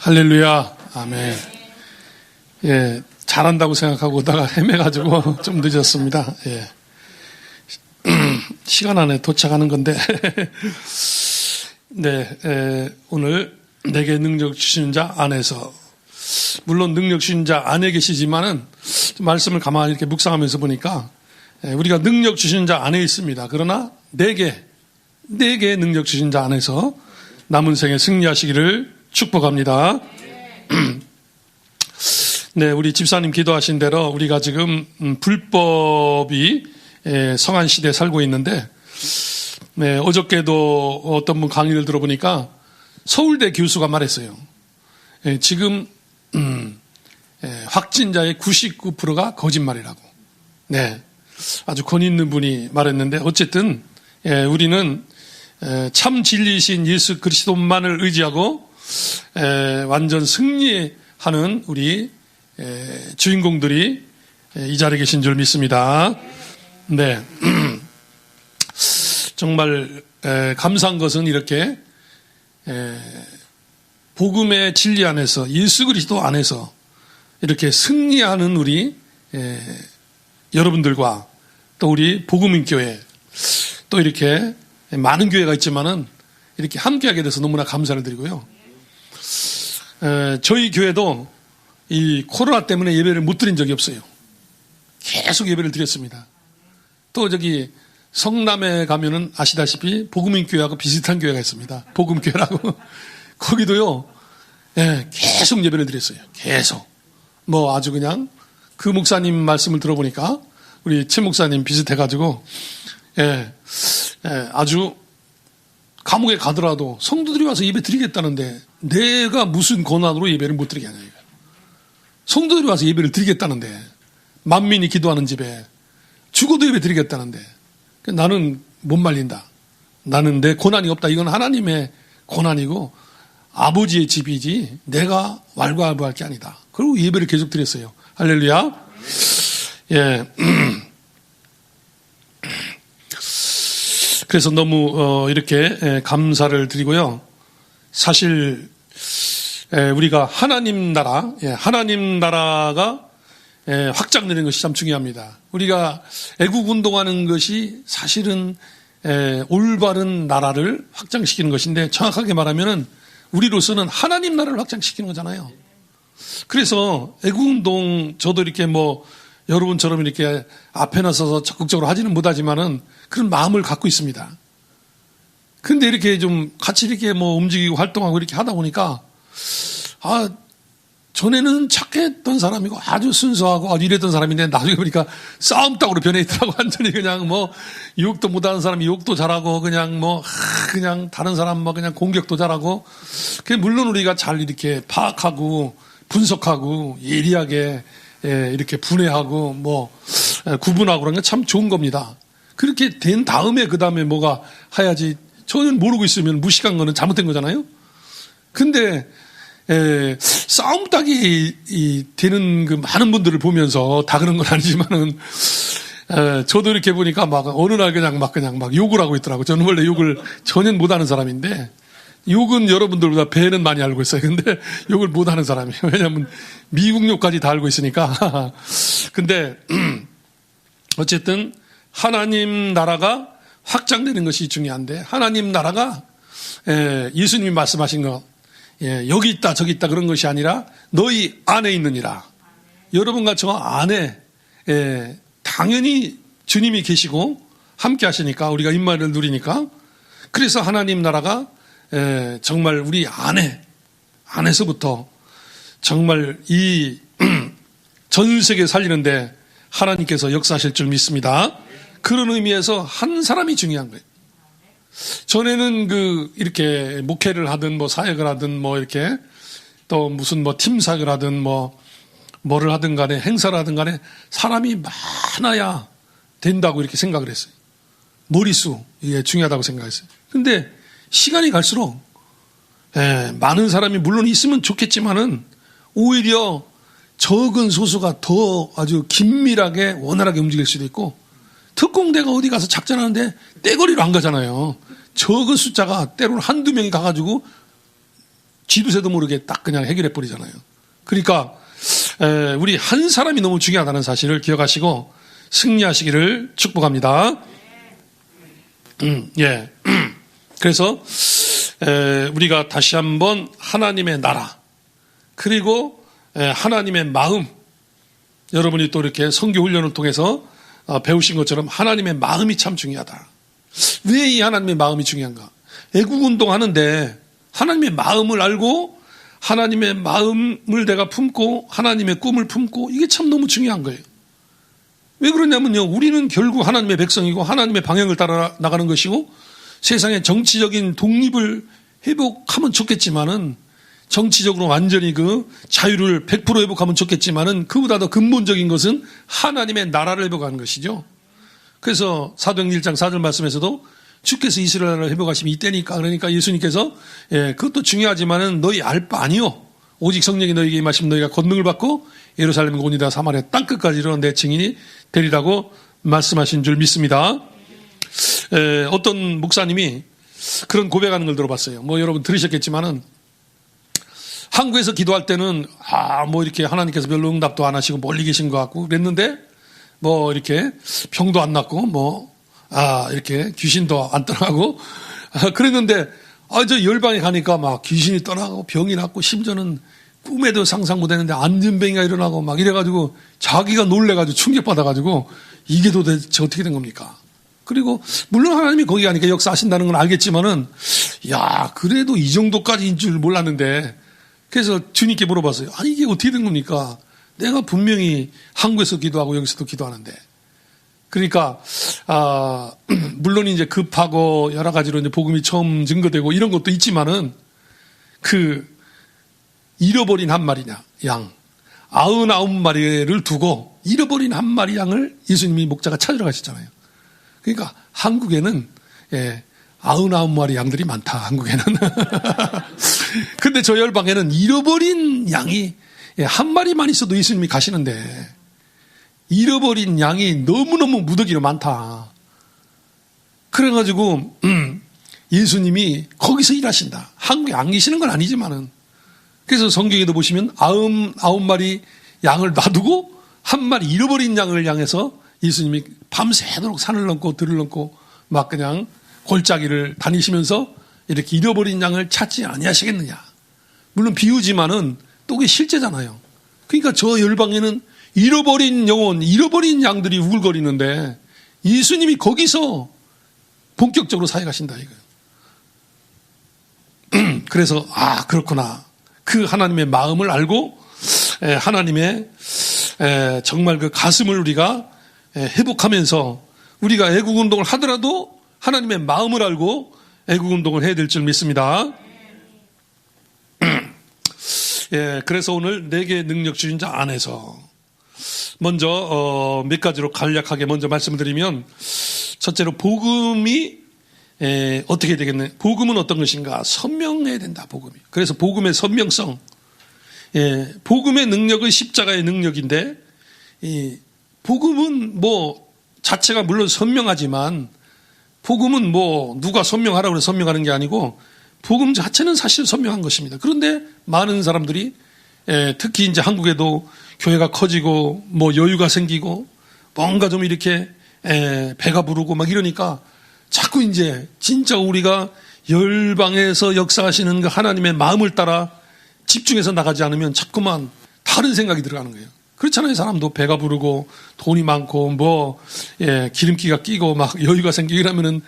할렐루야. 아멘. 예, 잘한다고 생각하고 오다가 헤매가지고 좀 늦었습니다. 예. 시간 안에 도착하는 건데. 네, 오늘 내게 능력 주시는 자 안에서, 물론 능력 주시는 자 안에 계시지만은 말씀을 가만히 이렇게 묵상하면서 보니까 우리가 능력 주시는 자 안에 있습니다. 그러나 내게 능력 주신 자 안에서 남은 생에 승리하시기를 축복합니다. 네, 우리 집사님 기도하신 대로 우리가 지금 불법이 성한 시대에 살고 있는데, 네, 어저께도 어떤 분 강의를 들어보니까 서울대 교수가 말했어요. 지금 확진자의 99%가 거짓말이라고. 네, 아주 권위 있는 분이 말했는데, 어쨌든 우리는 참 진리이신 예수 그리스도만을 의지하고 완전 승리하는 우리 주인공들이 이 자리에 계신 줄 믿습니다. 네, 정말 감사한 것은 이렇게 복음의 진리 안에서, 예수 그리스도 안에서 이렇게 승리하는 우리 여러분들과 또 우리 복음인교회, 또 이렇게 많은 교회가 있지만은 이렇게 함께하게 돼서 너무나 감사를 드리고요. 저희 교회도 이 코로나 때문에 예배를 못 드린 적이 없어요. 계속 예배를 드렸습니다. 또 저기 성남에 가면은 아시다시피 복음인교회하고 비슷한 교회가 있습니다. 복음교회라고. 거기도요, 계속 예배를 드렸어요. 계속. 뭐 아주 그냥 그 목사님 말씀을 들어보니까 우리 최 목사님 비슷해가지고, 아주 감옥에 가더라도 성도들이 와서 예배 드리겠다는데 내가 무슨 권한으로 예배를 못 드리게 하냐, 이거. 성도들이 와서 예배를 드리겠다는데, 만민이 기도하는 집에 죽어도 예배 드리겠다는데 나는 못 말린다. 나는 내 권한이 없다. 이건 하나님의 권한이고 아버지의 집이지 내가 왈가왈부할 게 아니다. 그리고 예배를 계속 드렸어요. 할렐루야. 예. 그래서 너무 이렇게 감사를 드리고요. 사실 우리가 하나님 나라가 확장되는 것이 참 중요합니다. 우리가 애국운동하는 것이 사실은 올바른 나라를 확장시키는 것인데, 정확하게 말하면은 우리로서는 하나님 나라를 확장시키는 거잖아요. 그래서 애국운동, 저도 이렇게 뭐 여러분처럼 이렇게 앞에 나서서 적극적으로 하지는 못하지만은 그런 마음을 갖고 있습니다. 근데 이렇게 좀 같이 이렇게 뭐 움직이고 활동하고 이렇게 하다 보니까, 전에는 착했던 사람이고 아주 순수하고 아주 이랬던 사람인데 나중에 보니까 싸움닭으로 변해 있더라고. 완전히 그냥 뭐 유혹도 못하는 사람이 유혹도 잘하고, 그냥 뭐 그냥 다른 사람 뭐 그냥 공격도 잘하고. 물론 우리가 잘 이렇게 파악하고 분석하고 예리하게 이렇게 분해하고 뭐 구분하고 그런 게 참 좋은 겁니다. 그렇게 된 다음에 그 다음에 뭐가 해야지. 저는 모르고 있으면 무식한 거는 잘못된 거잖아요. 근데 싸움닭이 되는 그 많은 분들을 보면서, 다 그런 건 아니지만은, 저도 이렇게 보니까 막 어느 날 그냥 막 욕을 하고 있더라고요. 저는 원래 욕을 전혀 못하는 사람인데, 욕은 여러분들보다 배는 많이 알고 있어요. 근데 욕을 못하는 사람이에요. 왜냐하면 미국 욕까지 다 알고 있으니까. 근데 어쨌든 하나님 나라가 확장되는 것이 중요한데, 하나님 나라가 예수님이 말씀하신 것, 여기 있다 저기 있다 그런 것이 아니라 너희 안에 있느니라. 여러분과 저 안에 당연히 주님이 계시고 함께 하시니까, 우리가 임마를 누리니까, 그래서 하나님 나라가 정말 우리 안에서부터 정말 이 전 세계 살리는데 하나님께서 역사하실 줄 믿습니다. 그런 의미에서 한 사람이 중요한 거예요. 전에는 이렇게 목회를 하든 뭐 사역을 하든 뭐 이렇게 또 무슨 뭐 팀 사역을 하든 뭐를 하든 간에, 행사를 하든 간에 사람이 많아야 된다고 이렇게 생각을 했어요. 머릿수, 이게 중요하다고 생각했어요. 근데 시간이 갈수록 많은 사람이 물론 있으면 좋겠지만은 오히려 적은 소수가 더 아주 긴밀하게 원활하게 움직일 수도 있고, 특공대가 어디 가서 작전하는데 떼거리로 안 가잖아요. 적은 숫자가 때로는 한두 명이 가가지고 지도새도 모르게 딱 그냥 해결해 버리잖아요. 그러니까 우리 한 사람이 너무 중요하다는 사실을 기억하시고 승리하시기를 축복합니다. 예. 그래서 우리가 다시 한번 하나님의 나라 그리고 하나님의 마음, 여러분이 또 이렇게 선교 훈련을 통해서 배우신 것처럼 하나님의 마음이 참 중요하다. 왜 이 하나님의 마음이 중요한가? 애국운동 하는데 하나님의 마음을 알고 하나님의 마음을 내가 품고 하나님의 꿈을 품고 이게 참 너무 중요한 거예요. 왜 그러냐면요, 우리는 결국 하나님의 백성이고 하나님의 방향을 따라 나가는 것이고 세상의 정치적인 독립을 회복하면 좋겠지만은, 정치적으로 완전히 그 자유를 100% 회복하면 좋겠지만은, 그보다 더 근본적인 것은 하나님의 나라를 회복하는 것이죠. 그래서 사도행전 1장 4절 말씀에서도 주께서 이스라엘을 회복하시면 이때니까, 그러니까 예수님께서 그것도 중요하지만은 너희 알 바 아니요, 오직 성령이 너희에게 임하시면 너희가 권능을 받고 예루살렘 온이다 사마리아 땅끝까지 이르러 내 증인이 되리라고 말씀하신 줄 믿습니다. 어떤 목사님이 그런 고백하는 걸 들어봤어요. 뭐 여러분 들으셨겠지만은, 한국에서 기도할 때는 뭐 이렇게 하나님께서 별로 응답도 안 하시고 멀리 계신 것 같고 그랬는데, 뭐 이렇게 병도 안 낫고 이렇게 귀신도 안 떠나고 그랬는데, 저 열방에 가니까 막 귀신이 떠나고 병이 낫고 심지어는 꿈에도 상상 못했는데 안전병이가 일어나고 막 이래가지고 자기가 놀래가지고 충격받아가지고 이게 도대체 어떻게 된 겁니까? 그리고 물론 하나님이 거기 가니까 역사하신다는 건 알겠지만은, 그래도 이 정도까지인 줄 몰랐는데, 그래서 주님께 물어봤어요. 이게 어떻게 된 겁니까? 내가 분명히 한국에서 기도하고 여기서도 기도하는데. 그러니까 물론 이제 급하고 여러 가지로 이제 복음이 처음 증거되고 이런 것도 있지만은, 그 잃어버린 한 마리 양 99마리를 두고 잃어버린 한 마리 양을 예수님이 목자가 찾으러 가셨잖아요. 그러니까 한국에는 99마리 양들이 많다, 한국에는. 근데 저 열방에는 잃어버린 양이 한 마리만 있어도 예수님이 가시는데, 잃어버린 양이 너무너무 무더기로 많다. 그래가지고 예수님이 거기서 일하신다. 한국에 안 계시는 건 아니지만은. 그래서 성경에도 보시면 99마리 양을 놔두고 한 마리 잃어버린 양을 향해서 예수님이 밤새도록 산을 넘고 들을 넘고 막 그냥 골짜기를 다니시면서 이렇게 잃어버린 양을 찾지 아니하시겠느냐. 물론 비유지만은 또 그게 실제잖아요. 그러니까 저 열방에는 잃어버린 영혼, 잃어버린 양들이 우글거리는데 예수님이 거기서 본격적으로 사역하신다 이거예요. 그래서 그렇구나. 그 하나님의 마음을 알고 하나님의 정말 그 가슴을 우리가 회복하면서 우리가 애국운동을 하더라도 하나님의 마음을 알고 애국운동을 해야 될 줄 믿습니다. 그래서 오늘 4개의 능력 주신 자 안에서 먼저 몇 가지로 간략하게 먼저 말씀을 드리면, 첫째로 복음이 어떻게 되겠네? 복음은 어떤 것인가? 선명해야 된다, 복음이. 그래서 복음의 선명성. 복음의 능력은 십자가의 능력인데, 복음은 뭐 자체가 물론 선명하지만, 복음은 뭐 누가 선명하라고 해서 선명하는 게 아니고, 복음 자체는 사실 선명한 것입니다. 그런데 많은 사람들이 특히 이제 한국에도 교회가 커지고 뭐 여유가 생기고 뭔가 좀 이렇게 배가 부르고 막 이러니까 자꾸 이제 진짜 우리가 열방에서 역사하시는 그 하나님의 마음을 따라 집중해서 나가지 않으면 자꾸만 다른 생각이 들어가는 거예요. 그렇잖아요. 사람도 배가 부르고 돈이 많고 뭐 기름기가 끼고 막 여유가 생기고 이러면은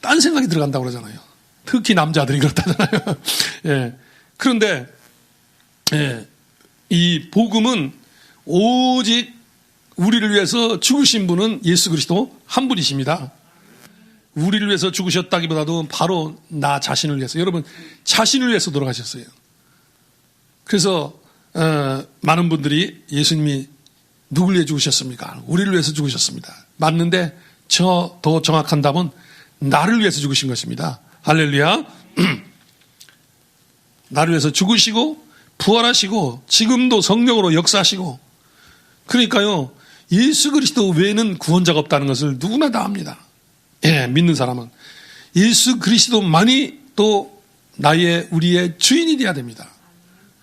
딴 생각이 들어간다고 그러잖아요. 특히 남자들이 그렇다잖아요. 그런데 이 복음은 오직 우리를 위해서 죽으신 분은 예수 그리스도 한 분이십니다. 우리를 위해서 죽으셨다기보다도 바로 나 자신을 위해서, 여러분 자신을 위해서 돌아가셨어요. 그래서 많은 분들이 예수님이 누굴 위해 죽으셨습니까? 우리를 위해서 죽으셨습니다. 맞는데 더 정확한 답은 나를 위해서 죽으신 것입니다. 할렐루야. 나를 위해서 죽으시고 부활하시고 지금도 성령으로 역사하시고, 그러니까요, 예수 그리스도 외에는 구원자가 없다는 것을 누구나 다 압니다. 믿는 사람은 예수 그리스도만이 또 우리의 주인이 돼야 됩니다.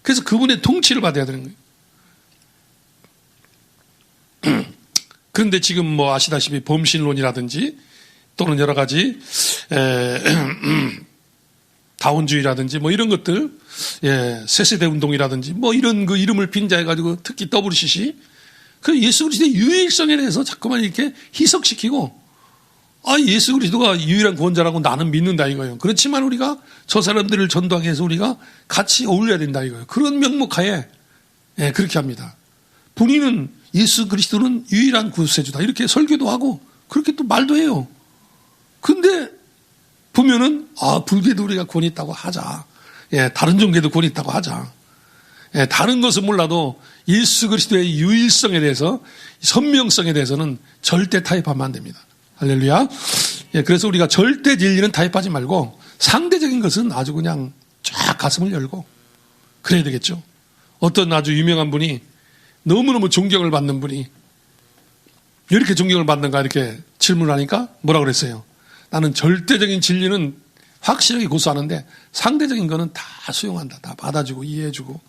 그래서 그분의 통치를 받아야 되는 거예요. 그런데 지금 뭐 아시다시피 범신론이라든지 또는 여러 가지 다원주의라든지 뭐 이런 것들, 새세대 운동이라든지 뭐 이런 그 이름을 빙자해가지고 특히 WCC 그 예수 그리스도의 유일성에 대해서 자꾸만 이렇게 희석시키고 예수 그리스도가 유일한 구원자라고 나는 믿는다 이거예요. 그렇지만 우리가 저 사람들을 전도하기 위해서 우리가 같이 어울려야 된다 이거예요. 그런 명목하에 그렇게 합니다. 본인은 예수 그리스도는 유일한 구세주다 이렇게 설교도 하고 그렇게 또 말도 해요. 근데 보면은 불교도 우리가 권위 있다고 하자. 다른 종교도 권위 있다고 하자. 다른 것은 몰라도 예수 그리스도의 유일성에 대해서 선명성에 대해서는 절대 타협하면 안 됩니다. 할렐루야. 그래서 우리가 절대 진리는 타협하지 말고 상대적인 것은 아주 그냥 쫙 가슴을 열고 그래야 되겠죠. 어떤 아주 유명한 분이 너무너무 존경을 받는 분이 왜 이렇게 존경을 받는가 이렇게 질문하니까 뭐라고 그랬어요. 나는 절대적인 진리는 확실하게 고수하는데 상대적인 거는 다 수용한다. 다 받아주고 이해해주고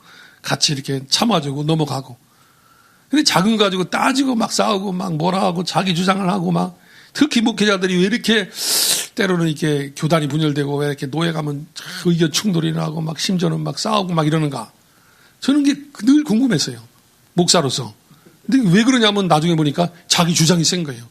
같이 이렇게 참아주고 넘어가고. 근데 작은 거 가지고 따지고 막 싸우고 막 뭐라 하고 자기 주장을 하고 막 특히 목회자들이 왜 이렇게 때로는 이렇게 교단이 분열되고 왜 이렇게 노예 가면 의견 충돌이 나고 막 심지어는 막 싸우고 막 이러는가. 저는 게 늘 궁금했어요. 목사로서. 근데 왜 그러냐면 나중에 보니까 자기 주장이 센 거예요.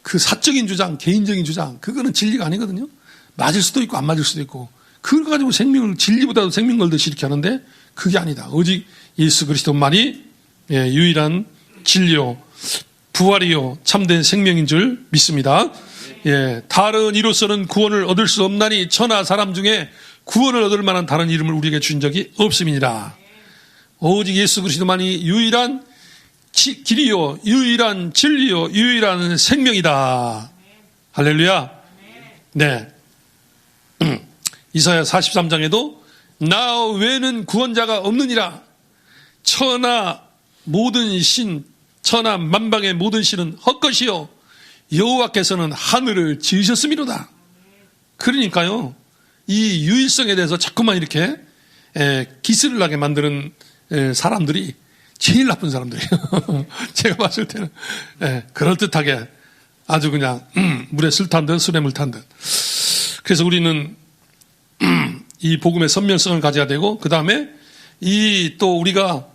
그 사적인 주장, 개인적인 주장, 그거는 진리가 아니거든요. 맞을 수도 있고 안 맞을 수도 있고. 그걸 가지고 진리보다도 생명 걸듯이 이렇게 하는데 그게 아니다. 오직 예수 그리스도만이 유일한 진리요, 부활이요, 참된 생명인 줄 믿습니다. 다른 이로서는 구원을 얻을 수 없나니 천하 사람 중에 구원을 얻을 만한 다른 이름을 우리에게 준 적이 없음이니라. 오직 예수 그리스도만이 유일한 길이요, 유일한 진리요, 유일한 생명이다. 할렐루야. 네. 이사야 43장에도 나 외에는 구원자가 없느니라. 천하 만방의 모든 신은 헛것이요 여호와께서는 하늘을 지으셨음이로다. 그러니까요, 이 유일성에 대해서 자꾸만 이렇게 기스를 나게 만드는 사람들이 제일 나쁜 사람들이에요. 제가 봤을 때는 그럴듯하게 아주 그냥 물에 술 탄 듯 술에 물 탄 듯. 그래서 우리는 이 복음의 선명성을 가져야 되고, 그 다음에 또 우리가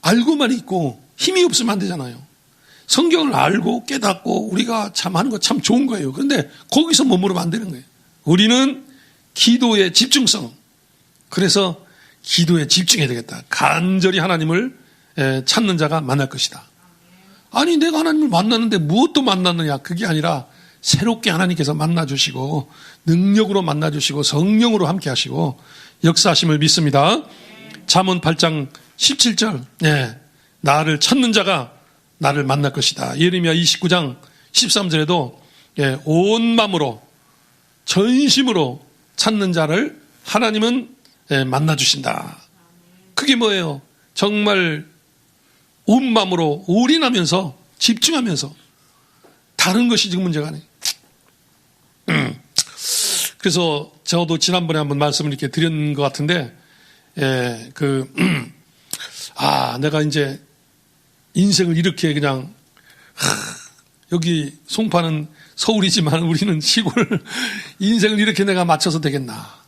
알고만 있고 힘이 없으면 안 되잖아요. 성경을 알고 깨닫고 우리가 참 하는 거 참 좋은 거예요. 그런데 거기서 머무르면 안 되는 거예요. 우리는 기도의 집중성. 그래서 기도에 집중해야 되겠다. 간절히 하나님을 찾는 자가 만날 것이다. 아니 내가 하나님을 만났는데 무엇도 만났느냐. 그게 아니라 새롭게 하나님께서 만나주시고 능력으로 만나주시고 성령으로 함께 하시고 역사하심을 믿습니다. 잠언 8장 17절 나를 찾는 자가 나를 만날 것이다. 예레미야 29장 13절에도 온 마음으로 전심으로 찾는 자를 하나님은 만나주신다. 그게 뭐예요? 정말 온 마음으로 올인하면서 집중하면서. 다른 것이 지금 문제가 아니에요. 그래서 저도 지난번에 한번 말씀을 이렇게 드린 것 같은데 내가 이제 인생을 이렇게 그냥 여기 송파는 서울이지만 우리는 시골 인생을 이렇게 내가 맞춰서 되겠나.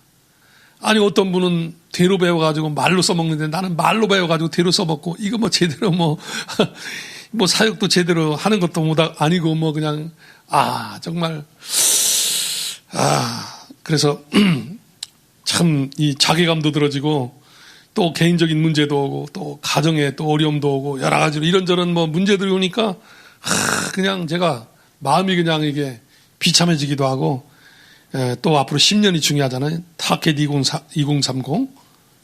아니 어떤 분은 대로 배워가지고 말로 써먹는데 나는 말로 배워가지고 대로 써먹고 이거 뭐 제대로 뭐 사역도 제대로 하는 것도 아니고 뭐 그냥 정말 그래서 참 이 자괴감도 들어지고 또 개인적인 문제도 오고 또 가정에 또 어려움도 오고 여러 가지로 이런저런 뭐 문제들이 오니까 그냥 제가 마음이 그냥 이게 비참해지기도 하고 또 앞으로 10년이 중요하잖아요. 타켓 2030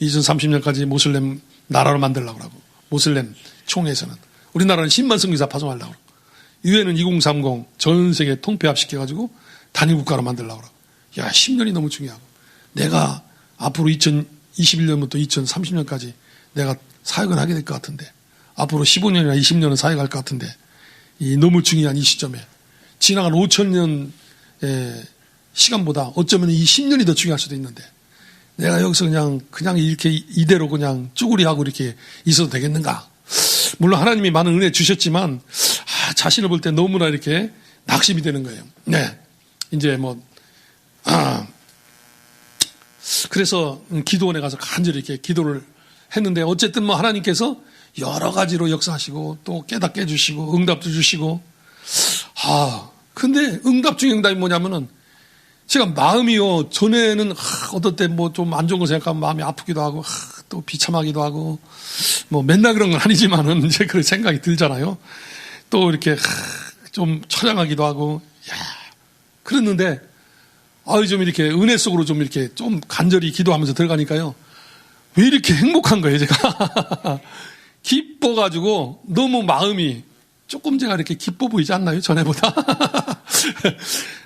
2030년까지 모슬렘 나라로 만들려고 하고 모슬렘 총회에서는 우리나라는 10만 선교사 파송하려고 하고 유엔은 2030 전 세계 통폐합시켜가지고 단일 국가로 만들려고 하고. 야, 10년이 너무 중요하고 내가 앞으로 2021년부터 2030년까지 내가 사역을 하게 될 것 같은데 앞으로 15년이나 20년은 사역할 것 같은데 이 너무 중요한 이 시점에 지나간 5,000년 시간보다 어쩌면 이 10년이 더 중요할 수도 있는데 내가 여기서 그냥 이렇게 이대로 그냥 쭈구리하고 이렇게 있어도 되겠는가? 물론 하나님이 많은 은혜 주셨지만, 자신을 볼 때 너무나 이렇게 낙심이 되는 거예요. 네. 이제 그래서 기도원에 가서 간절히 이렇게 기도를 했는데, 어쨌든 하나님께서 여러 가지로 역사하시고, 또 깨닫게 해주시고, 응답도 주시고, 근데 응답 중에 응답이 뭐냐면은, 제가 마음이요, 전에는, 어떨 때 좀 안 좋은 거 생각하면 마음이 아프기도 하고, 또 비참하기도 하고, 맨날 그런 건 아니지만은, 이제 그런 생각이 들잖아요. 또 이렇게, 좀 처량하기도 하고, 그랬는데, 좀 이렇게 은혜 속으로 좀 이렇게 좀 간절히 기도하면서 들어가니까요. 왜 이렇게 행복한 거예요, 제가. 기뻐가지고, 너무 마음이, 조금 제가 이렇게 기뻐 보이지 않나요? 전에보다.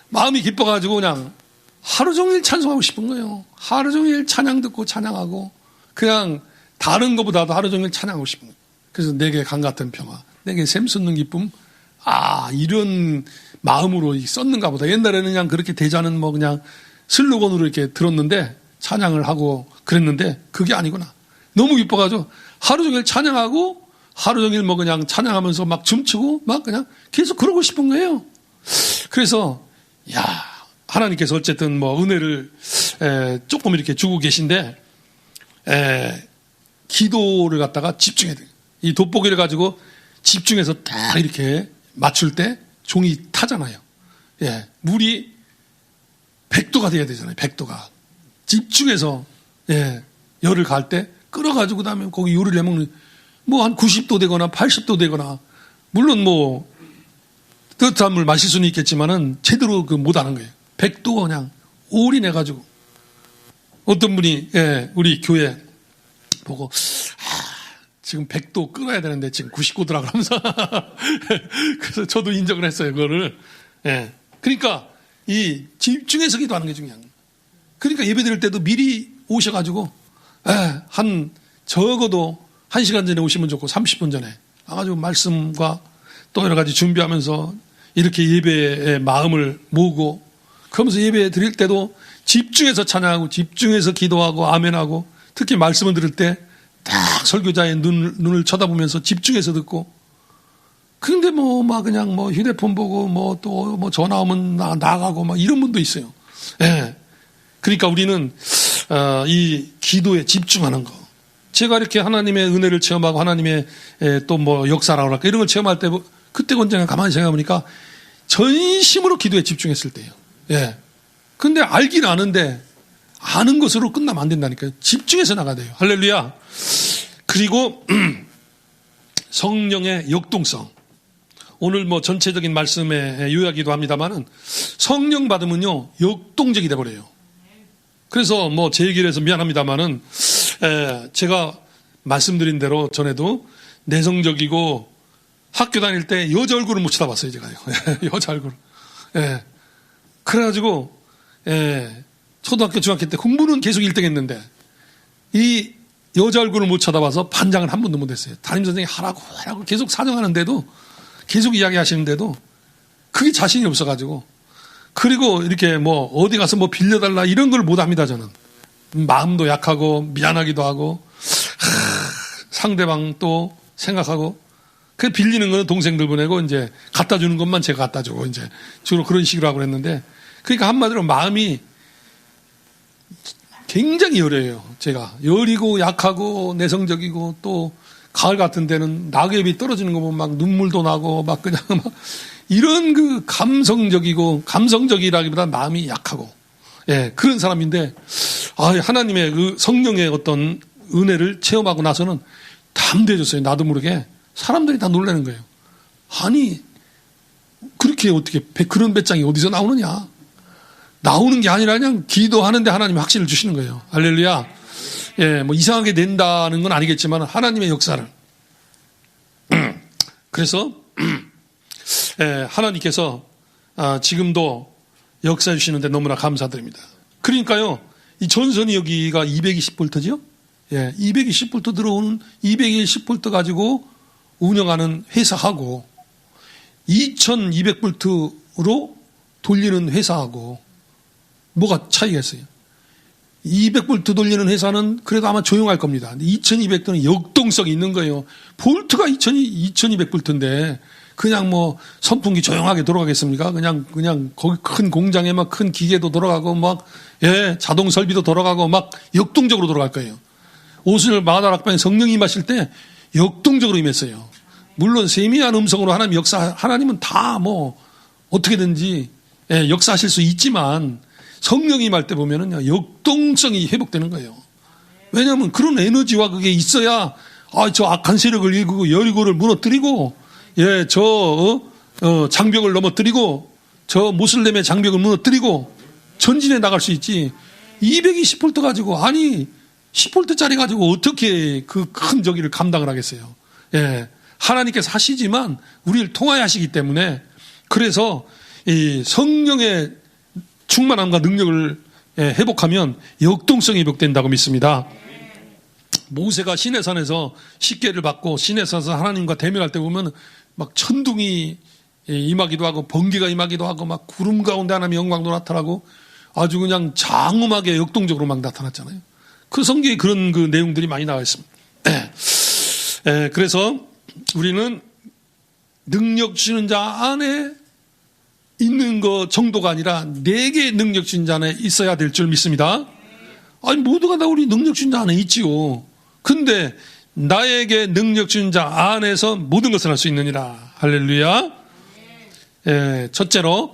마음이 기뻐가지고 그냥 하루 종일 찬송하고 싶은 거예요. 하루 종일 찬양 듣고 찬양하고 그냥 다른 것보다도 하루 종일 찬양하고 싶은 거예요. 그래서 내게 강 같은 평화, 내게 샘솟는 기쁨. 이런 마음으로 썼는가 보다. 옛날에는 그냥 그렇게 대자는 그냥 슬로건으로 이렇게 들었는데 찬양을 하고 그랬는데 그게 아니구나. 너무 기뻐가지고 하루 종일 찬양하고 하루 종일 그냥 찬양하면서 막 춤추고 막 그냥 계속 그러고 싶은 거예요. 그래서 하나님께서 어쨌든 은혜를 조금 이렇게 주고 계신데 기도를 갖다가 집중해야 돼요. 이 돋보기를 가지고 집중해서 딱 이렇게 맞출 때 종이 타잖아요. 물이 100도가 돼야 되잖아요. 100도가 집중해서 열을 가할 때 끓어가지고 그다음에 거기 요리를 해먹는 한 90도 되거나 80도 되거나 물론 뜨뜻한 물 마실 수는 있겠지만은 제대로 못하는 거예요. 100도 그냥 올인해가지고 어떤 분이 우리 교회 보고 지금 100도 끓어야 되는데 지금 99도라 그러면서 그래서 저도 인정을 했어요. 그거를. 그러니까 이 집중해서 기도하는 게 중요한 거예요. 그러니까 예배 드릴 때도 미리 오셔가지고 적어도 1시간 전에 오시면 좋고 30분 전에 와가지고 말씀과 또 여러 가지 준비하면서 이렇게 예배의 마음을 모으고 그러면서 예배 드릴 때도 집중해서 찬양하고 집중해서 기도하고 아멘하고 특히 말씀을 들을 때 딱 설교자의 눈을 쳐다보면서 집중해서 듣고 그런데 그냥 휴대폰 보고 또 전화 오면 나가고 이런 분도 있어요. 그러니까 우리는 이 기도에 집중하는 거. 제가 이렇게 하나님의 은혜를 체험하고 하나님의 또 역사라고 할까 이런 걸 체험할 때 그때 언젠가 가만히 생각해보니까 전심으로 기도에 집중했을 때예요. 근데 알긴 아는데 아는 것으로 끝나면 안 된다니까요. 집중해서 나가야 돼요. 할렐루야. 그리고 성령의 역동성. 오늘 전체적인 말씀에 요약이기도 합니다만은 성령 받으면요 역동적이 돼버려요. 그래서 제 얘기를 해서 미안합니다만은 제가 말씀드린 대로 전에도 내성적이고 학교 다닐 때 여자 얼굴을 못 쳐다봤어요, 제가요. 여자 얼굴. 그래가지고 초등학교, 중학교 때 공부는 계속 1등 했는데 이 여자 얼굴을 못 쳐다봐서 반장을 한 번도 못 했어요. 담임선생님이 하라고 계속 사정하는데도 계속 이야기하시는데도 그게 자신이 없어가지고 그리고 이렇게 어디 가서 빌려달라 이런 걸 못합니다, 저는. 마음도 약하고 미안하기도 하고 상대방 또 생각하고 그 빌리는 거는 동생들 보내고 이제 갖다 주는 것만 제가 갖다 주고 이제 주로 그런 식으로 하고 그랬는데 그러니까 한마디로 마음이 굉장히 여려요. 제가 여리고 약하고 내성적이고 또 가을 같은 데는 낙엽이 떨어지는 거 보면 막 눈물도 나고 막 그냥 이런 감성적이라기보다 마음이 약하고 그런 사람인데 하나님의 성령의 어떤 은혜를 체험하고 나서는 담대해졌어요. 나도 모르게 사람들이 다 놀라는 거예요. 아니 그렇게 어떻게 그런 배짱이 어디서 나오느냐? 나오는 게 아니라 그냥 기도하는데 하나님이 확신을 주시는 거예요. 할렐루야. 이상하게 된다는 건 아니겠지만 하나님의 역사를. 그래서 하나님께서 지금도 역사해 주시는데 너무나 감사드립니다. 그러니까요. 이 전선이 여기가 220볼트죠? 220볼트 들어오는 220볼트 가지고 운영하는 회사하고 2200볼트로 돌리는 회사하고 뭐가 차이가 있어요? 200볼트 돌리는 회사는 그래도 아마 조용할 겁니다. 2200도는 역동성이 있는 거예요. 볼트가 2200볼트인데 그냥 뭐 선풍기 조용하게 돌아가겠습니까? 그냥 거기 큰 공장에 막 큰 기계도 돌아가고 막 자동 설비도 돌아가고 막 역동적으로 돌아갈 거예요. 오순절 마다락방에 성령이 임하실 때 역동적으로 임했어요. 물론 세미한 음성으로 하나님은 다 뭐 어떻게든지 역사하실 수 있지만 성령이 임할 때 보면은 역동성이 회복되는 거예요. 왜냐하면 그런 에너지와 그게 있어야 저 악한 세력을 이기고 여리고를 무너뜨리고 장벽을 넘어뜨리고 저 모슬렘의 장벽을 무너뜨리고 전진해 나갈 수 있지. 220볼트 가지고 10볼트짜리 가지고 어떻게 그 큰 저기를 감당을 하겠어요. 하나님께서 하시지만 우리를 통하여 하시기 때문에 그래서 이 성령의 충만함과 능력을 회복하면 역동성이 회복된다고 믿습니다. 모세가 시내산에서 십계를 받고 시내산에서 하나님과 대면할 때 보면 막 천둥이 임하기도 하고 번개가 임하기도 하고 막 구름 가운데 하나님의 영광도 나타나고 아주 그냥 장엄하게 역동적으로 막 나타났잖아요. 그 성경에 그런 그 내용들이 많이 나와 있습니다. 그래서 우리는 능력 주는 자 안에 있는 것 정도가 아니라 내게 능력 주는 자 안에 있어야 될 줄 믿습니다. 아니 모두가 다 우리 능력 주는 자 안에 있지요. 근데 나에게 능력 주는 자 안에서 모든 것을 할 수 있느니라. 할렐루야. 첫째로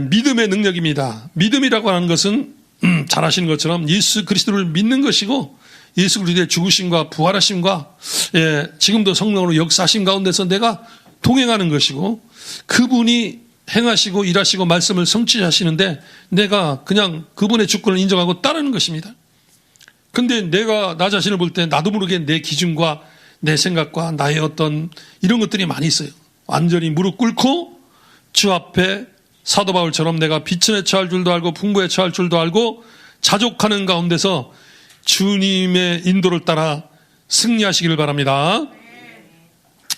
믿음의 능력입니다. 믿음이라고 하는 것은 잘 아시는 것처럼 예수 그리스도를 믿는 것이고 예수 그리스도의 죽으심과 부활하심과 지금도 성령으로 역사하심 가운데서 내가 동행하는 것이고 그분이 행하시고 일하시고 말씀을 성취하시는데 내가 그냥 그분의 주권을 인정하고 따르는 것입니다. 근데 내가 나 자신을 볼 때 나도 모르게 내 기준과 내 생각과 나의 어떤 이런 것들이 많이 있어요. 완전히 무릎 꿇고 주 앞에 사도 바울처럼 내가 비천에 처할 줄도 알고 풍부에 처할 줄도 알고 자족하는 가운데서 주님의 인도를 따라 승리하시기를 바랍니다.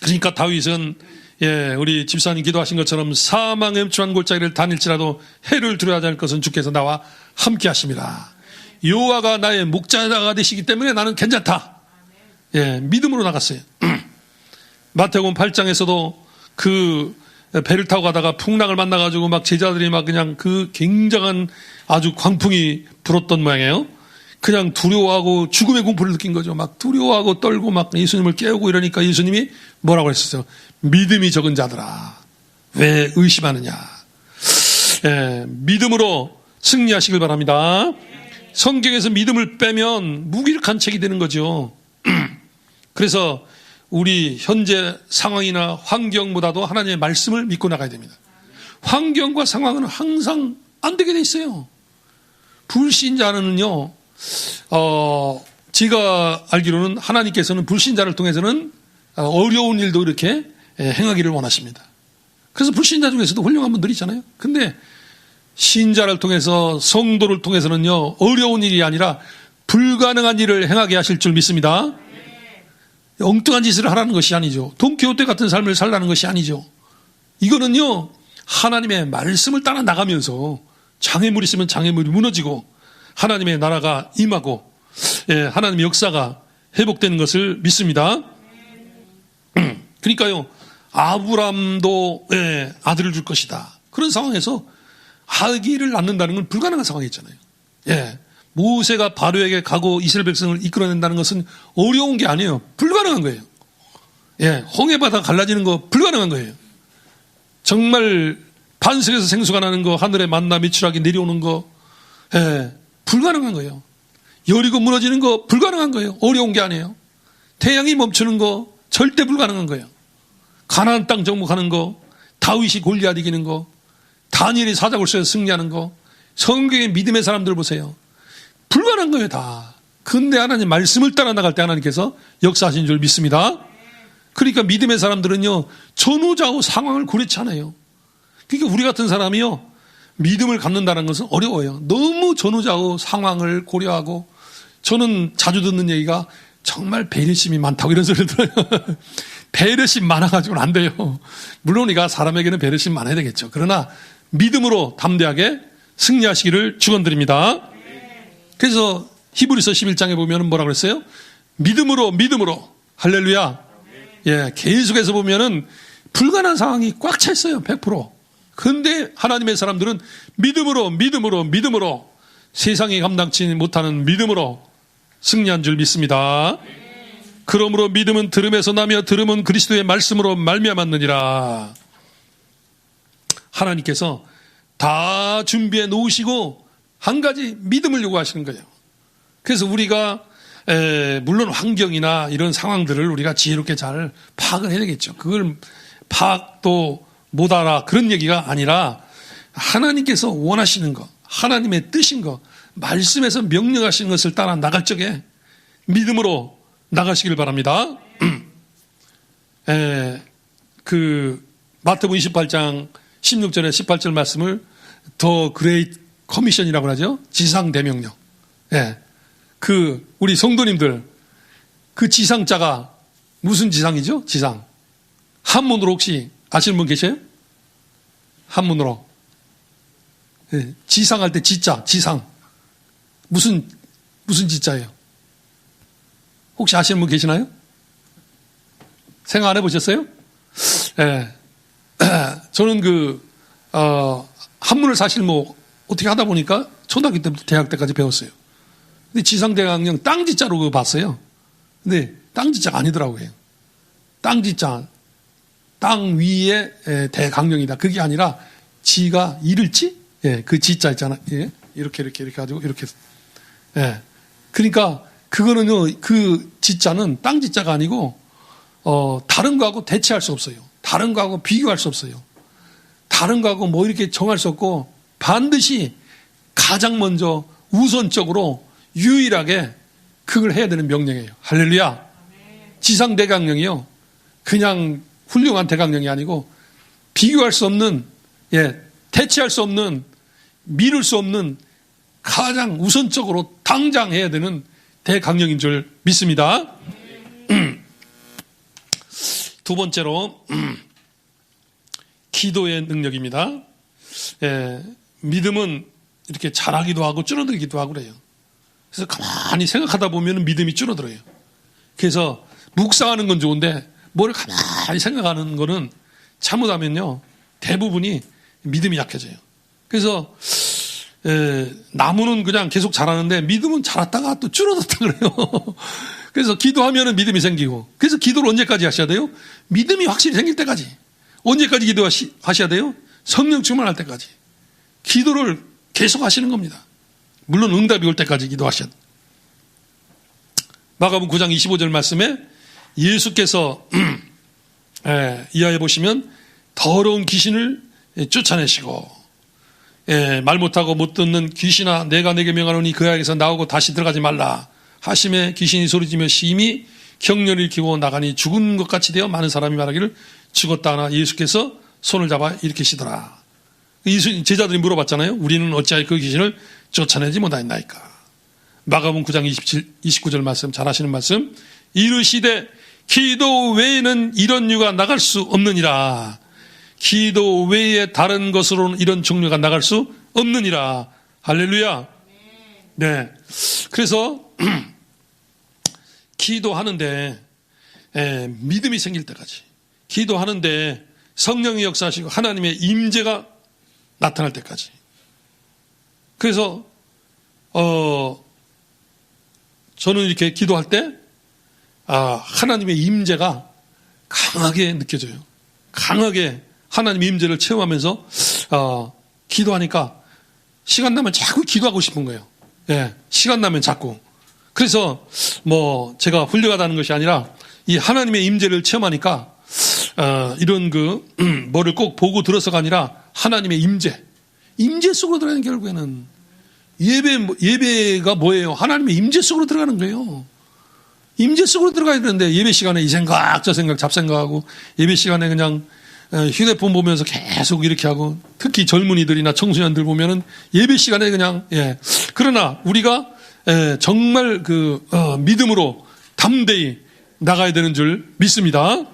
그러니까 다윗은 우리 집사님 기도하신 것처럼 사망의 음침한 골짜기를 다닐지라도 해를 두려워하지 않을 것은 주께서 나와 함께 하십니다. 여호와가 나의 목자가 되시기 때문에 나는 괜찮다. 믿음으로 나갔어요. 마태복음 8장에서도 그 배를 타고 가다가 풍랑을 만나가지고 막 제자들이 막 그냥 그 굉장한 아주 광풍이 불었던 모양이에요. 그냥 두려워하고 죽음의 공포를 느낀 거죠. 막 두려워하고 떨고 막 예수님을 깨우고 이러니까 예수님이 뭐라고 했었어요? 믿음이 적은 자들아, 왜 의심하느냐? 믿음으로 승리하시길 바랍니다. 성경에서 믿음을 빼면 무기력한 책이 되는 거죠. 그래서 우리 현재 상황이나 환경보다도 하나님의 말씀을 믿고 나가야 됩니다. 환경과 상황은 항상 안 되게 돼 있어요. 불신자는요, 제가 알기로는 하나님께서는 불신자를 통해서는 어려운 일도 이렇게 행하기를 원하십니다. 그래서 불신자 중에서도 훌륭한 분들이 있잖아요. 근데 신자를 통해서 성도를 통해서는요, 어려운 일이 아니라 불가능한 일을 행하게 하실 줄 믿습니다. 엉뚱한 짓을 하라는 것이 아니죠. 돈키호테 같은 삶을 살라는 것이 아니죠. 이거는요, 하나님의 말씀을 따라 나가면서 장애물이 있으면 장애물이 무너지고 하나님의 나라가 임하고 하나님의 역사가 회복되는 것을 믿습니다. 그러니까요, 아브람도 아들을 줄 것이다. 그런 상황에서 아기를 낳는다는 건 불가능한 상황이었잖아요. 모세가 바로에게 가고 이스라엘 백성을 이끌어낸다는 것은 어려운 게 아니에요. 불가능한 거예요. 홍해바다 갈라지는 거 불가능한 거예요. 정말 반석에서 생수가 나는 거, 하늘에 만나 미추락이 내려오는 거, 불가능한 거예요. 여리고 무너지는 거 불가능한 거예요. 어려운 게 아니에요. 태양이 멈추는 거 절대 불가능한 거예요. 가나안 땅 정복하는 거, 다윗이 골리앗 이기는 거, 다니엘이 사자굴소에서 승리하는 거, 성경의 믿음의 사람들 보세요. 불가능한 거예요, 다. 근데 하나님 말씀을 따라 나갈 때 하나님께서 역사하신 줄 믿습니다. 그러니까 믿음의 사람들은요, 전후좌우 상황을 고려치 않아요. 그러니까 우리 같은 사람이요, 믿음을 갖는다는 것은 어려워요. 너무 전후좌우 상황을 고려하고, 저는 자주 듣는 얘기가 정말 배려심이 많다고 이런 소리를 들어요. 배려심 많아가지고는 안 돼요. 물론 우리가 사람에게는 배려심 많아야 되겠죠. 그러나 믿음으로 담대하게 승리하시기를 축원드립니다. 그래서 히브리서 11장에 보면 뭐라고 그랬어요? 믿음으로 할렐루야. 예, 계속해서 보면은 불가능한 상황이 꽉 차 있어요. 100%. 그런데 하나님의 사람들은 믿음으로 세상이 감당치 못하는 믿음으로 승리한 줄 믿습니다. 그러므로 믿음은 들음에서 나며 들음은 그리스도의 말씀으로 말미암았느니라. 하나님께서 다 준비해 놓으시고 한 가지 믿음을 요구하시는 거예요. 그래서 우리가 물론 환경이나 이런 상황들을 우리가 지혜롭게 잘 파악을 해야 되겠죠. 그걸 파악도 못 알아 그런 얘기가 아니라 하나님께서 원하시는 것, 하나님의 뜻인 것, 말씀에서 명령하시는 것을 따라 나갈 적에 믿음으로 나가시길 바랍니다. 마태복음 28장 16절에 18절 말씀을 더 그레이트 커미션이라고 하죠. 지상 대명령. 예. 우리 성도님들, 그 지상자가 무슨 지상이죠? 지상. 한문으로 혹시 아시는 분 계세요? 한문으로. 예. 지상할 때 지자, 지상. 무슨 지자예요? 혹시 아시는 분 계시나요? 생각 안 해보셨어요? 예. 저는 한문을 사실 어떻게 하다 보니까 초등학교 때부터 대학 때까지 배웠어요. 근데 지상대강령 땅지자로 봤어요. 근데 땅지자가 아니더라고요. 땅지자, 땅 위에 대강령이다. 그게 아니라 지가 이를지? 예, 그 지자 있잖아. 예, 이렇게 가지고 이렇게. 예. 그러니까 그거는요, 그 지자는 땅지자가 아니고, 다른 거하고 대체할 수 없어요. 다른 거하고 비교할 수 없어요. 다른 거하고 이렇게 정할 수 없고, 반드시 가장 먼저 우선적으로 유일하게 그걸 해야 되는 명령이에요. 할렐루야. 지상 대강령이요. 그냥 훌륭한 대강령이 아니고 비교할 수 없는, 예, 대체할 수 없는, 미룰 수 없는 가장 우선적으로 당장 해야 되는 대강령인 줄 믿습니다. 두 번째로 기도의 능력입니다. 예, 믿음은 이렇게 자라기도 하고 줄어들기도 하고 그래요. 그래서 가만히 생각하다 보면 믿음이 줄어들어요. 그래서 묵상하는 건 좋은데 뭘 가만히 생각하는 거는 잘못하면요 대부분이 믿음이 약해져요. 그래서 나무는 그냥 계속 자라는데 믿음은 자랐다가 또 줄어들었다 그래요. 그래서 기도하면 믿음이 생기고, 그래서 기도를 언제까지 하셔야 돼요? 믿음이 확실히 생길 때까지. 언제까지 기도하셔야 돼요? 성령 충만할 때까지. 기도를 계속 하시는 겁니다. 물론 응답이 올 때까지 기도하셔야 돼요. 마가복음 9장 25절 말씀에 예수께서 이하에 보시면 더러운 귀신을 쫓아내시고, 말 못하고 못 듣는 귀신아 내가 내게 명하노니 그 아이에서 나오고 다시 들어가지 말라 하심에 귀신이 소리지며 심히 격렬히 일으키고 나가니 죽은 것 같이 되어 많은 사람이 말하기를 죽었다 하나 예수께서 손을 잡아 일으키시더라. 제자들이 물어봤잖아요. 우리는 어찌하여 그 귀신을 쫓아내지 못하였나이까. 마가복음 9장 29절 말씀, 잘 아시는 말씀. 이르시되 기도 외에는 이런 유가 나갈 수 없느니라. 기도 외에 다른 것으로는 이런 종류가 나갈 수 없느니라. 할렐루야. 네. 그래서 기도하는데 믿음이 생길 때까지, 기도하는데 성령이 역사하시고 하나님의 임재가 나타날 때까지. 그래서 저는 이렇게 기도할 때 하나님의 임재가 강하게 느껴져요. 강하게 하나님의 임재를 체험하면서 기도하니까 시간 나면 자꾸 기도하고 싶은 거예요. 예, 시간 나면 자꾸. 그래서 제가 훌륭하다는 것이 아니라 이 하나님의 임재를 체험하니까 이런 뭐를 꼭 보고 들어서가 아니라 하나님의 임재 속으로 들어가는, 결국에는 예배가 뭐예요? 하나님의 임재 속으로 들어가는 거예요. 임재 속으로 들어가야 되는데 예배 시간에 이 생각 저 생각 잡생각하고, 예배 시간에 그냥 휴대폰 보면서 계속 이렇게 하고, 특히 젊은이들이나 청소년들 보면은 예배 시간에 그냥, 그러나 우리가 정말 믿음으로 담대히 나가야 되는 줄 믿습니다.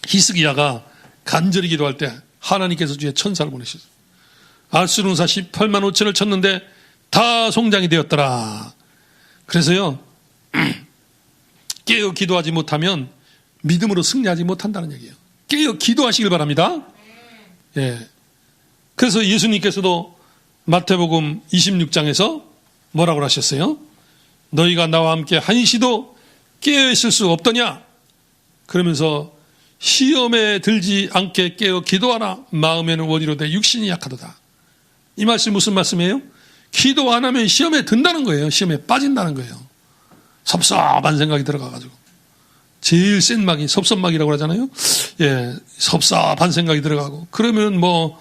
히스기야가 간절히 기도할 때 하나님께서 주의 천사를 보내셨어요. 아수르사 18만 5천을 쳤는데 다 송장이 되었더라. 그래서요, 깨어 기도하지 못하면 믿음으로 승리하지 못한다는 얘기예요. 깨어 기도하시길 바랍니다. 예. 그래서 예수님께서도 마태복음 26장에서 뭐라고 하셨어요? 너희가 나와 함께 한시도 깨어 있을 수 없더냐? 그러면서 시험에 들지 않게 깨어 기도하라. 마음에는 원이로되 육신이 약하도다. 이 말씀 무슨 말씀이에요? 기도 안 하면 시험에 든다는 거예요. 시험에 빠진다는 거예요. 섭섭한 생각이 들어가가지고. 제일 센 막이 섭섭막이라고 하잖아요. 예, 섭섭한 생각이 들어가고. 그러면 뭐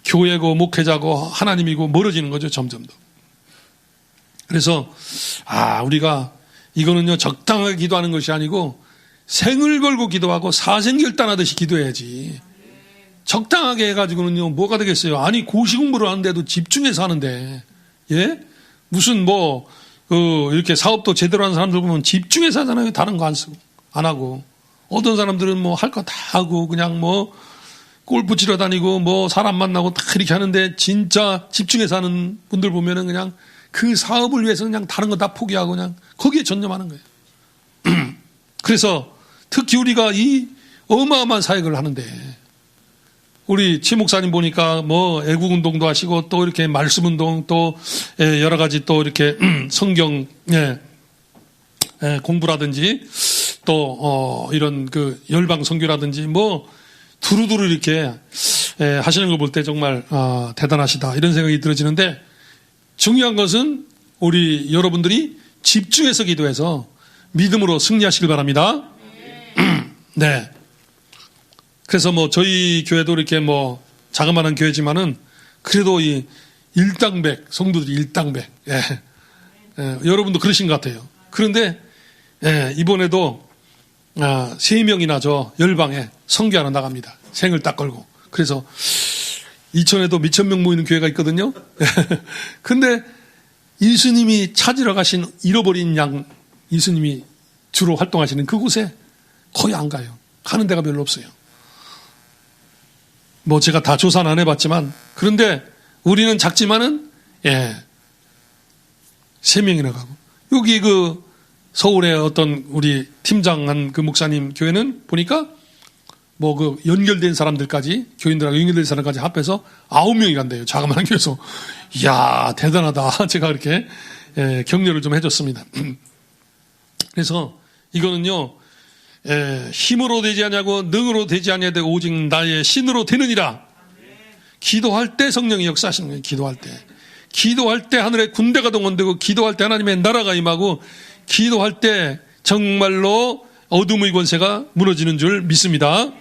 교회고 목회자고 하나님이고 멀어지는 거죠. 점점 더. 그래서 우리가 이거는요 적당하게 기도하는 것이 아니고 생을 걸고 기도하고 사생결단하듯이 기도해야지. 적당하게 해가지고는요 뭐가 되겠어요? 아니 고시공부를 하는데도 집중해서 하는데 예? 무슨 이렇게 사업도 제대로 하는 사람들 보면 집중해서 하잖아요. 다른 거 안 하고. 어떤 사람들은 뭐 할 거 다 하고 그냥 뭐 골프 치러 다니고 뭐 사람 만나고 다 이렇게 하는데 진짜 집중해서 하는 분들 보면은 그냥 그 사업을 위해서 그냥 다른 거 다 포기하고 그냥 거기에 전념하는 거예요. 그래서 특히 우리가 이 어마어마한 사역을 하는데 우리 최 목사님 보니까 뭐 애국운동도 하시고 또 이렇게 말씀운동 또 여러 가지 또 이렇게 성경 공부라든지 또 이런 그 열방 선교라든지 뭐 두루두루 이렇게 하시는 걸 볼 때 정말 대단하시다 이런 생각이 들어지는데 중요한 것은 우리 여러분들이 집중해서 기도해서 믿음으로 승리하시길 바랍니다. 네. 그래서 뭐 저희 교회도 이렇게 뭐 자그마한 교회지만은 그래도 이 일당백 성도들이 일당백 여러분도 그러신 것 같아요. 그런데 이번에도 3명이나 저 열방에 선교하러 나갑니다. 생을 딱 걸고. 그래서 이천에도 몇천 명 모이는 교회가 있거든요. 근데 예수님이 찾으러 가신 잃어버린 양 예수님이 주로 활동하시는 그곳에 거의 안 가요. 가는 데가 별로 없어요. 뭐 제가 다 조사는 안 해봤지만 그런데 우리는 작지만은 3명이나 가고 여기 그 서울의 어떤 우리 팀장한 그 목사님 교회는 보니까 뭐 그 연결된 사람들까지 교인들하고 연결된 사람까지 합해서 9명이 간대요. 자그마한 교회에서. 이야 대단하다. 제가 그렇게 격려를 좀 해줬습니다. 그래서 이거는요 힘으로 되지 않냐고 능으로 되지 않냐되 오직 나의 신으로 되느니라. 기도할 때 성령이 역사하시는 거예요. 기도할 때 하늘에 군대가 동원되고 기도할 때 하나님의 나라가 임하고 기도할 때 정말로 어둠의 권세가 무너지는 줄 믿습니다.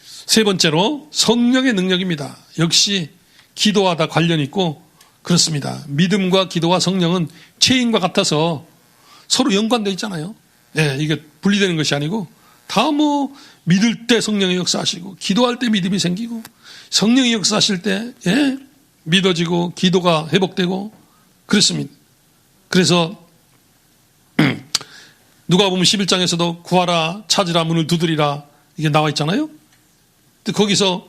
세 번째로 성령의 능력입니다. 역시 기도하다 관련 있고 그렇습니다. 믿음과 기도와 성령은 체인과 같아서 서로 연관되어 있잖아요. 이게 분리되는 것이 아니고 다 뭐 믿을 때 성령의 역사하시고 기도할 때 믿음이 생기고 성령의 역사하실 때 믿어지고 기도가 회복되고 그렇습니다. 그래서 누가복음 11장에서도 구하라 찾으라 문을 두드리라 이게 나와 있잖아요. 근데 거기서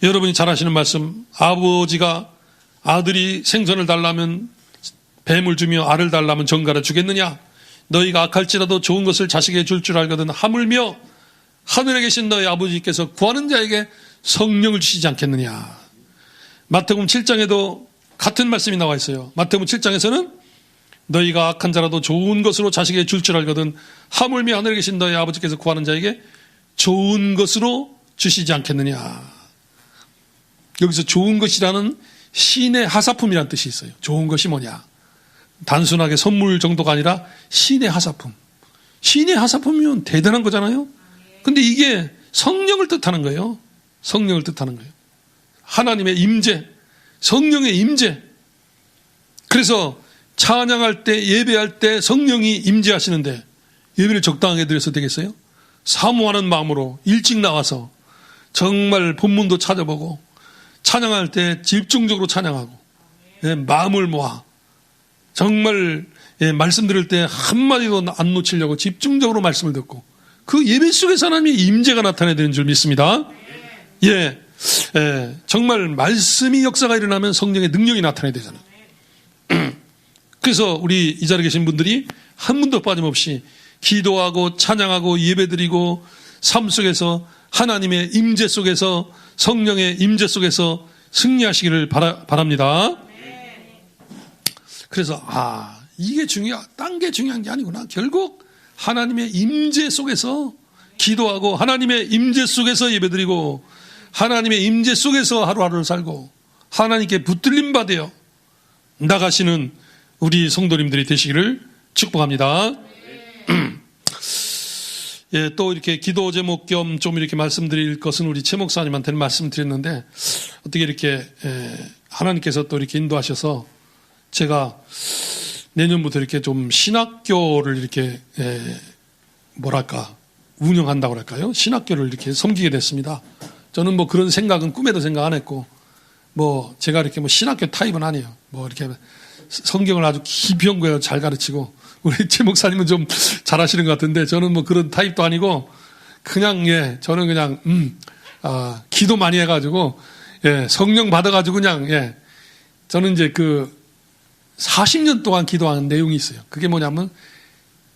여러분이 잘 아시는 말씀 아버지가 아들이 생선을 달라면 뱀을 주며 알을 달라면 정갈을 주겠느냐 너희가 악할지라도 좋은 것을 자식에게 줄 줄 알거든 하물며 하늘에 계신 너희 아버지께서 구하는 자에게 성령을 주시지 않겠느냐. 마태복음 7장에도 같은 말씀이 나와 있어요. 마태복음 7장에서는 너희가 악한 자라도 좋은 것으로 자식에게 줄 줄 알거든 하물며 하늘에 계신 너희 아버지께서 구하는 자에게 좋은 것으로 주시지 않겠느냐. 여기서 좋은 것이라는 신의 하사품이라는 뜻이 있어요. 좋은 것이 뭐냐. 단순하게 선물 정도가 아니라 신의 하사품. 신의 하사품이면 대단한 거잖아요. 근데 이게 성령을 뜻하는 거예요. 성령을 뜻하는 거예요. 하나님의 임재, 성령의 임재. 그래서 찬양할 때 예배할 때 성령이 임재하시는데 예배를 적당하게 드려서 되겠어요? 사모하는 마음으로 일찍 나와서 정말 본문도 찾아보고 찬양할 때 집중적으로 찬양하고 마음을 모아 정말 말씀 들을 때 한마디도 안 놓치려고 집중적으로 말씀을 듣고 그 예배 속에서 하나님의 임재가 나타나야 되는 줄 믿습니다. 정말 말씀이 역사가 일어나면 성령의 능력이 나타나야 되잖아요. 그래서 우리 이 자리에 계신 분들이 한 분도 빠짐없이 기도하고 찬양하고 예배드리고 삶 속에서 하나님의 임재 속에서 성령의 임재 속에서 승리하시기를 바랍니다. 그래서 이게 딴 게 중요한 게 아니구나. 결국 하나님의 임재 속에서 기도하고 하나님의 임재 속에서 예배드리고 하나님의 임재 속에서 하루하루를 살고 하나님께 붙들림 받아요 나가시는 우리 성도님들이 되시기를 축복합니다. 또 이렇게 기도 제목 겸 좀 이렇게 말씀드릴 것은 우리 최 목사님한테는 말씀드렸는데 어떻게 이렇게 하나님께서 또 이렇게 인도하셔서 제가 내년부터 이렇게 좀 신학교를 이렇게 운영한다고 할까요? 신학교를 이렇게 섬기게 됐습니다. 저는 뭐 그런 생각은 꿈에도 생각 안 했고 뭐 제가 이렇게 뭐 신학교 타입은 아니에요. 뭐 이렇게 성경을 아주 깊이 연구해서 잘 가르치고 우리 최 목사님은 좀 잘하시는 것 같은데 저는 뭐 그런 타입도 아니고 그냥 저는 그냥 기도 많이 해가지고 성령 받아가지고 그냥 저는 이제 그 40년 동안 기도하는 내용이 있어요. 그게 뭐냐면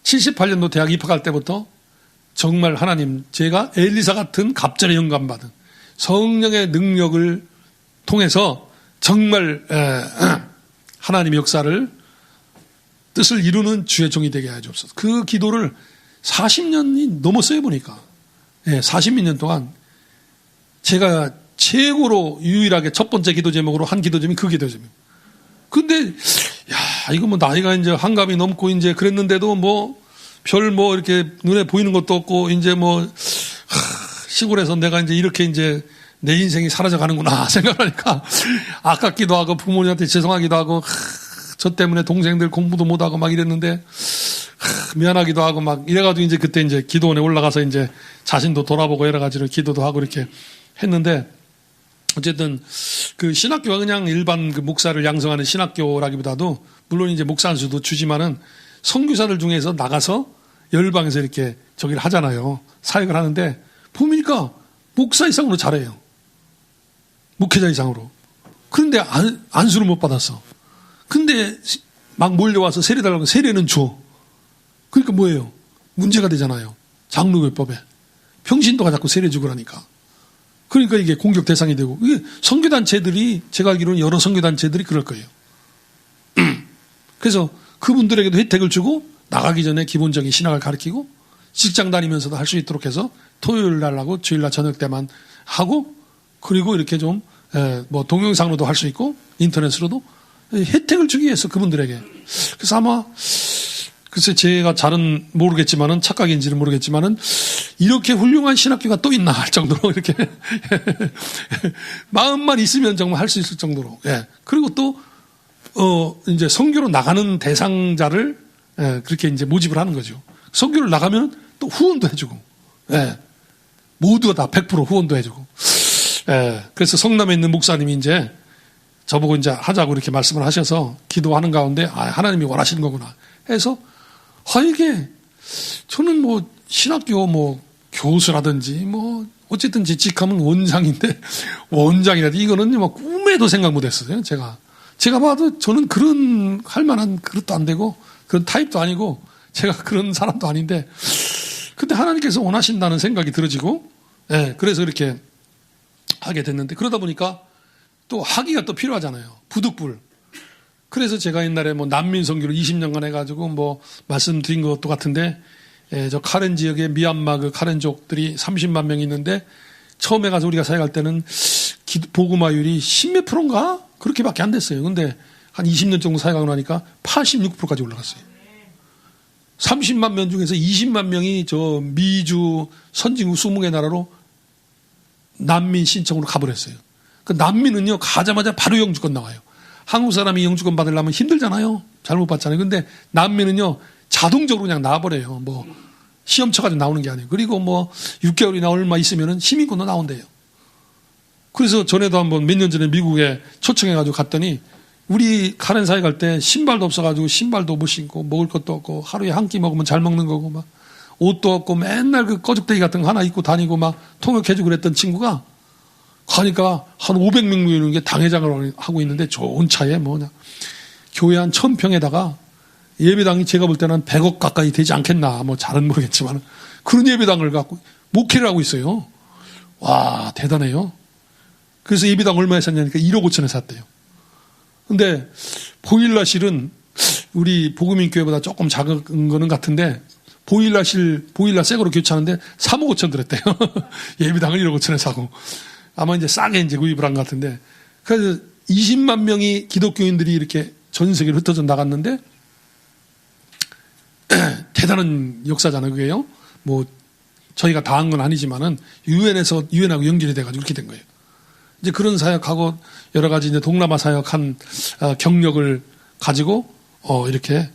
78년도 대학 입학할 때부터 정말 하나님 제가 엘리사 같은 갑절의 영감 받은 성령의 능력을 통해서 정말 하나님의 역사를 뜻을 이루는 주의 종이 되게 하옵소서. 그 기도를 40년이 넘었어요 보니까 40몇 년 동안 제가 최고로 유일하게 첫 번째 기도 제목으로 한 기도 제목이 그 기도 제목. 근데 이거 뭐 나이가 이제 한갑이 넘고 이제 그랬는데도 뭐 이렇게 눈에 보이는 것도 없고 이제 뭐 시골에서 내가 이제 이렇게 이제 내 인생이 사라져 가는구나 생각하니까 아깝기도 하고 부모님한테 죄송하기도 하고 저 때문에 동생들 공부도 못하고 막 이랬는데 미안하기도 하고 막 이래가지고 이제 그때 이제 기도원에 올라가서 이제 자신도 돌아보고 여러 가지로 기도도 하고 이렇게 했는데 어쨌든 그 신학교가 그냥 일반 그 목사를 양성하는 신학교라기보다도 물론 이제 목사 한 수도 주지만은 선교사들 중에서 나가서 열방에서 이렇게 저기를 하잖아요. 사역을 하는데 보니까 목사 이상으로 잘해요. 목회자 이상으로. 그런데 안수를 못 받았어. 근데 막 몰려와서 세례 달라고 세례는 줘. 그러니까 뭐예요? 문제가 되잖아요. 장로교법에. 평신도가 자꾸 세례 주고 그러니까. 그러니까 이게 공격 대상이 되고 이게 선교단체들이 제가 알기로는 여러 선교단체들이 그럴 거예요. 그래서 그분들에게도 혜택을 주고 나가기 전에 기본적인 신학을 가르치고 직장 다니면서도 할 수 있도록 해서 토요일 날 하고 주일 날 저녁 때만 하고 그리고 이렇게 좀 뭐 동영상으로도 할 수 있고 인터넷으로도 혜택을 주기 위해서 그분들에게. 그래서 아마 글쎄 제가 잘은 모르겠지만은 착각인지는 모르겠지만은 이렇게 훌륭한 신학교가 또 있나 할 정도로 이렇게 마음만 있으면 정말 할 수 있을 정도로. 그리고 또 이제 선교로 나가는 대상자를 그렇게 이제 모집을 하는 거죠. 선교를 나가면 또 후원도 해주고, 모두가 다 100% 후원도 해주고. 그래서 성남에 있는 목사님이 이제 저보고 이제 하자고 이렇게 말씀을 하셔서 기도하는 가운데 하나님이 원하시는 거구나 해서 이게 저는 뭐 신학교 뭐 교수라든지 뭐 어쨌든 제 직함은 원장인데 원장이라든지 이거는 뭐 꿈에도 생각 못했어요. 제가 봐도 저는 그런 할 만한 그릇도 안 되고 그런 타입도 아니고 제가 그런 사람도 아닌데 근데 하나님께서 원하신다는 생각이 들어지고 그래서 이렇게 하게 됐는데 그러다 보니까 또 학위가 또 필요하잖아요. 부득불. 그래서 제가 옛날에 뭐 난민 선교를 20년간 해가지고 뭐 말씀드린 것도 같은데 저 카렌 지역에 미얀마 그 카렌족들이 30만 명이 있는데 처음에 가서 우리가 사역할 때는 복음화율이 10몇 프로인가? 그렇게밖에 안 됐어요. 근데 한 20년 정도 사역하고 나니까 86%까지 올라갔어요. 30만 명 중에서 20만 명이 저 미주 선진국 20개 나라로 난민 신청으로 가버렸어요. 그 난민은요 가자마자 바로 영주권 나와요. 한국 사람이 영주권 받으려면 힘들잖아요. 잘못 받잖아요. 근데 난민은요 자동적으로 그냥 나와버려요. 뭐 시험 쳐가지고 나오는 게 아니에요. 그리고 뭐 6개월이나 얼마 있으면은 시민권도 나온대요. 그래서 전에도 한번 몇 년 전에 미국에 초청해가지고 갔더니 우리 카렌 사회 갈 때 신발도 없어가지고 신발도 못 신고 먹을 것도 없고 하루에 한 끼 먹으면 잘 먹는 거고 막 옷도 없고 맨날 그 꺼죽대기 같은 거 하나 입고 다니고 막 통역해주고 그랬던 친구가 가니까 한 500명 모이는 게 당회장을 하고 있는데 좋은 차에 뭐냐. 교회 한 1000평에다가 예배당이 제가 볼 때는 한 100억 가까이 되지 않겠나. 뭐 잘은 모르겠지만 그런 예배당을 갖고 목회를 하고 있어요. 와, 대단해요. 그래서 예배당 얼마에 샀냐니까 1억 5천에 샀대요. 근데 보일러실은 우리 복음인 교회보다 조금 작은 거는 같은데 보일러 새 거로 교체하는데 3억 5천 들었대요. 예배당을 1억 5천에 사고. 아마 이제 싸게 이제 구입을 한 것 같은데. 그래서 20만 명이 기독교인들이 이렇게 전 세계로 흩어져 나갔는데 대단한 역사잖아요, 그게요. 뭐 저희가 다 한 건 아니지만은 유엔하고 연결이 돼가지고 이렇게 된 거예요. 이제 그런 사역하고 여러 가지 이제 동남아 사역한 경력을 가지고 이렇게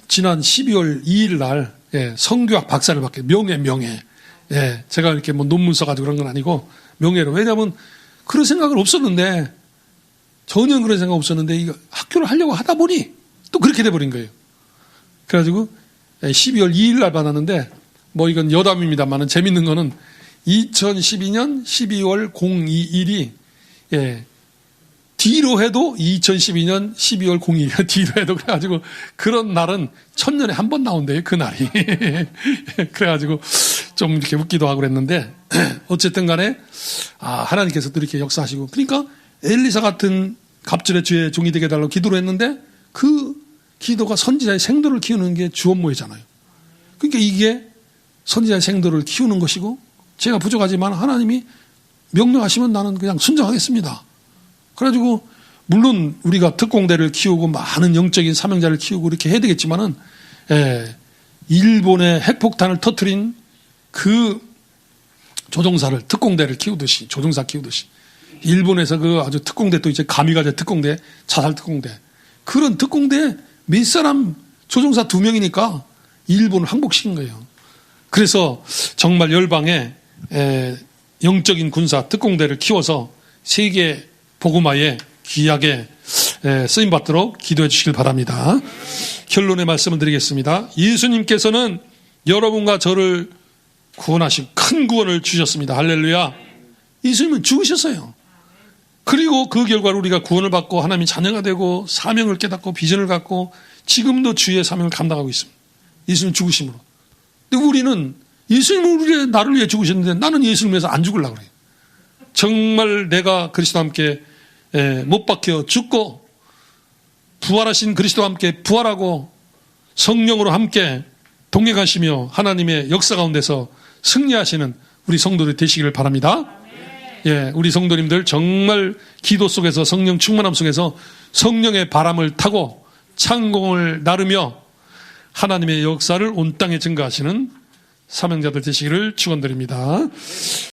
지난 12월 2일 날 성교학 박사를 받게 명예. 제가 이렇게 뭐 논문 써가지고 그런 건 아니고 명예로. 왜냐하면 그런 생각은 없었는데 전혀 그런 생각 없었는데 이거 학교를 하려고 하다 보니 또 그렇게 돼버린 거예요. 그래가지고 12월 2일 날 받았는데 뭐 이건 여담입니다만은 재밌는 거는 2012년 12월 02일이 뒤로 해도 2012년 12월 02일 뒤로 해도 그래가지고 그런 날은 1000년에 한 번 나온대요, 그 날이. 그래가지고 좀 이렇게 웃기도 하고 그랬는데 어쨌든 간에 하나님께서 또 이렇게 역사하시고 그러니까 엘리사 같은 갑절의 주의 종이 되게 해달라고 기도를 했는데 그 기도가 선지자의 생도를 키우는 게 주 업무이잖아요. 그러니까 이게 선지자의 생도를 키우는 것이고 제가 부족하지만 하나님이 명령하시면 나는 그냥 순종하겠습니다. 그래가지고 물론 우리가 특공대를 키우고 많은 영적인 사명자를 키우고 이렇게 해야 되겠지만은 일본의 핵폭탄을 터뜨린 그 조종사를 특공대를 키우듯이 조종사 키우듯이 일본에서 그 아주 특공대 또 이제 가미가제 특공대 자살 특공대 그런 특공대 몇 사람 조종사 2명이니까 일본을 항복시킨 거예요. 그래서 정말 열방에 영적인 군사 특공대를 키워서 세계 복음화에 귀하게 쓰임받도록 기도해 주시길 바랍니다. 결론의 말씀을 드리겠습니다. 예수님께서는 여러분과 저를 구원하시고 큰 구원을 주셨습니다. 할렐루야. 예수님은 죽으셨어요. 그리고 그 결과로 우리가 구원을 받고 하나님의 자녀가 되고 사명을 깨닫고 비전을 갖고 지금도 주의 사명을 감당하고 있습니다. 예수님 죽으심으로. 근데 우리는 예수님은 나를 위해 죽으셨는데 나는 예수님 위해서 안 죽으려고 그래요. 정말 내가 그리스도와 함께 못 박혀 죽고 부활하신 그리스도와 함께 부활하고 성령으로 함께 동행하시며 하나님의 역사 가운데서 승리하시는 우리 성도들 되시기를 바랍니다. 우리 성도님들 정말 기도 속에서 성령 충만함 속에서 성령의 바람을 타고 창공을 나르며 하나님의 역사를 온 땅에 증거하시는 사명자들 되시기를 축원드립니다.